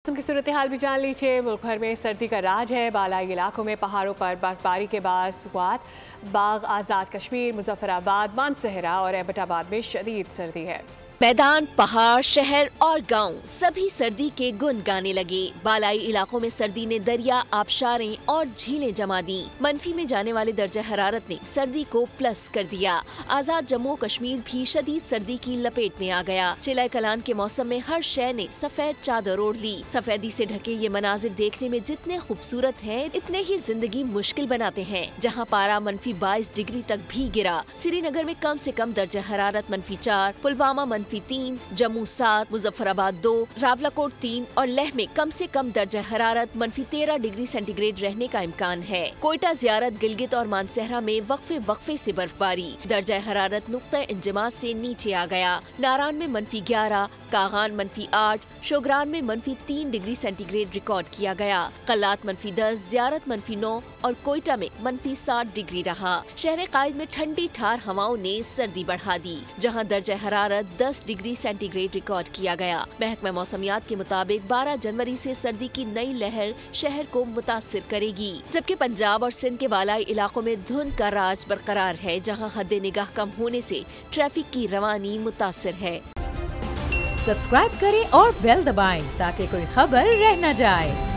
मौसम की सूरत हाल भी जान लीजिए। मुल्क भर में सर्दी का राज है। बालाई इलाकों में पहाड़ों पर बर्फबारी के बाद सुगात, बाग, आज़ाद कश्मीर, मुजफ्फराबाद, मानसहरा और एबटाबाद में शदीद सर्दी है। मैदान, पहाड़, शहर और गांव सभी सर्दी के गुन गाने लगे। बालाई इलाकों में सर्दी ने दरिया, आबशारें और झीलें जमा दी। मनफी में जाने वाले दर्जा हरारत ने सर्दी को प्लस कर दिया। आजाद जम्मू कश्मीर भी शदीद सर्दी की लपेट में आ गया। चिलाए कलान के मौसम में हर शय ने सफेद चादर ओढ़ ली। सफेदी से ढके ये मनाजिर देखने में जितने खूबसूरत हैं, इतने ही जिंदगी मुश्किल बनाते हैं। जहाँ पारा -22 डिग्री तक भी गिरा। श्रीनगर में कम से कम दर्जा हरारत -4, पुलवामा -3, जम्मू 7, मुजफ्फराबाद 2, रावलाकोट 3 और लेह में कम से कम दर्जा हरारत -13 डिग्री सेंटीग्रेड रहने का इम्कान है। कोयटा, ज़ियारत, गिलगित और मानसहरा में वक्फे से बर्फबारी। दर्जा हरारत नुक्ता इंजमास से नीचे आ गया। नारान में -11, कागान -8, शोगरान में -3 डिग्री सेंटीग्रेड रिकॉर्ड किया गया। कल्लात -10, ज़ियारत -9 और कोयटा में -7 डिग्री रहा। शहर कायद में ठंडी ठार हवाओं ने सर्दी बढ़ा दी, जहाँ दर्जा हरारत 10 डिग्री सेंटीग्रेड रिकॉर्ड किया गया। महकमा मौसमियात के मुताबिक 12 जनवरी से सर्दी की नई लहर शहर को मुतासिर करेगी, जबकि पंजाब और सिंध के बालाई इलाकों में धुंध का राज बरकरार है, जहां हद निगाह कम होने से ट्रैफिक की रवानी मुतासिर है। सब्सक्राइब करें और बेल दबाएं ताकि कोई खबर रह न जाए।